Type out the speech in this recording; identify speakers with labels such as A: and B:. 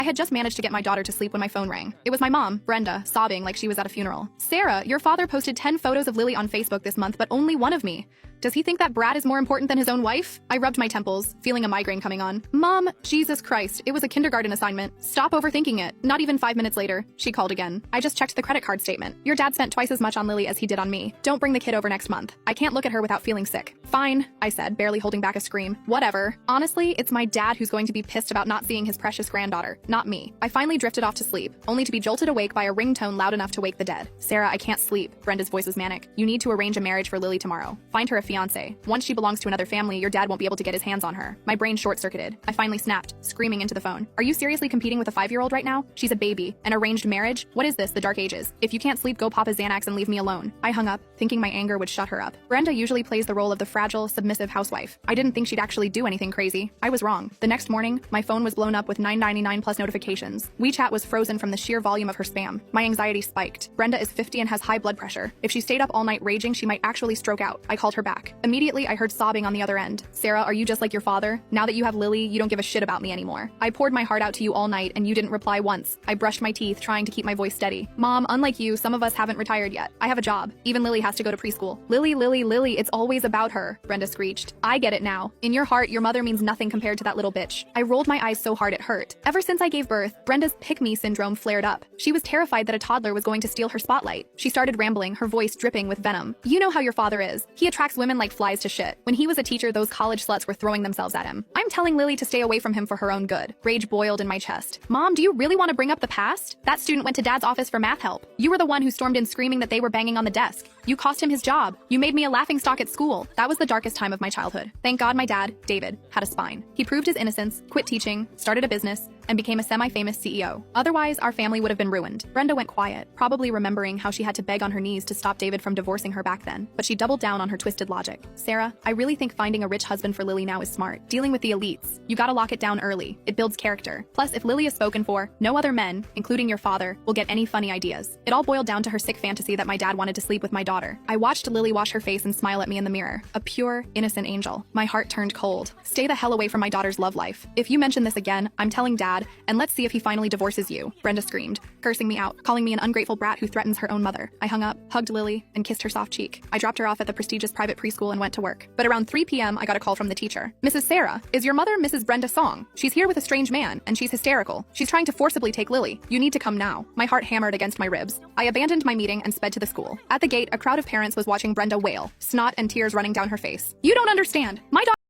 A: I had just managed to get my daughter to sleep when my phone rang. It was my mom, Brenda, sobbing like she was at a funeral. "Sarah, your father posted 10 photos of Lily on Facebook this month, but only one of me. Does he think that Brad is more important than his own wife?" I rubbed my temples, feeling a migraine coming on. "Mom, Jesus Christ, it was a kindergarten assignment. Stop overthinking it." Not even 5 minutes later, she called again. "I just checked the credit card statement. Your dad spent twice as much on Lily as he did on me. Don't bring the kid over next month. I can't look at her without feeling sick." "Fine," I said, barely holding back a scream. "Whatever. Honestly, it's my dad who's going to be pissed about not seeing his precious granddaughter, not me." I finally drifted off to sleep, only to be jolted awake by a ringtone loud enough to wake the dead. "Sarah, I can't sleep." Brenda's voice was manic. "You need to arrange a marriage for Lily tomorrow. Find her a fiancé. Once she belongs to another family, your dad won't be able to get his hands on her." My brain short-circuited. I finally snapped, screaming into the phone. "Are you seriously competing with a 5-year-old right now? She's a baby. An arranged marriage? What is this, the dark ages? If you can't sleep, go pop a Xanax and leave me alone." I hung up, thinking my anger would shut her up. Brenda usually plays the role of the fragile, submissive housewife. I didn't think she'd actually do anything crazy. I was wrong. The next morning, my phone was blown up with 999 plus notifications. WeChat was frozen from the sheer volume of her spam. My anxiety spiked. Brenda is 50 and has high blood pressure. If she stayed up all night raging, she might actually stroke out. I called her back. Immediately, I heard sobbing on the other end. "Sarah, are you just like your father? Now that you have Lily, you don't give a shit about me anymore. I poured my heart out to you all night and you didn't reply once." I brushed my teeth, trying to keep my voice steady. "Mom, unlike you, some of us haven't retired yet. I have a job. Even Lily has to go to preschool." Lily, it's always about her," Brenda screeched. "I get it now. In your heart, your mother means nothing compared to that little bitch." I rolled my eyes so hard it hurt. Ever since I gave birth, Brenda's pick-me syndrome flared up. She was terrified that a toddler was going to steal her spotlight. She started rambling, her voice dripping with venom. "You know how your father is. He attracts women like flies to shit. When he was a teacher, those college sluts were throwing themselves at him. I'm telling Lily to stay away from him for her own good." Rage boiled in my chest. "Mom, do you really want to bring up the past? That student went to Dad's office for math help. You were the one who stormed in screaming that they were banging on the desk. You cost him his job. You made me a laughingstock at school." That was the darkest time of my childhood. Thank God my dad, David, had a spine. He proved his innocence, quit teaching, started a business, and became a semi-famous CEO. Otherwise, our family would have been ruined. Brenda went quiet, probably remembering how she had to beg on her knees to stop David from divorcing her back then. But she doubled down on her twisted logic. "Sarah, I really think finding a rich husband for Lily now is smart. Dealing with the elites. You gotta lock it down early. It builds character. Plus, if Lily is spoken for, no other men, including your father, will get any funny ideas." It all boiled down to her sick fantasy that my dad wanted to sleep with my daughter. I watched Lily wash her face and smile at me in the mirror. A pure, innocent angel. My heart turned cold. "Stay the hell away from my daughter's love life. If you mention this again, I'm telling Dad, and let's see if he finally divorces you," Brenda screamed, cursing me out, calling me an ungrateful brat who threatens her own mother. I hung up, hugged Lily, and kissed her soft cheek. I dropped her off at the prestigious private preschool and went to work. But around 3 p.m., I got a call from the teacher. "Mrs. Sarah, is your mother Mrs. Brenda Song? She's here with a strange man, and she's hysterical. She's trying to forcibly take Lily. You need to come now." My heart hammered against my ribs. I abandoned my meeting and sped to the school. At the gate, a crowd of parents was watching Brenda wail, snot and tears running down her face. "You don't understand. My daughter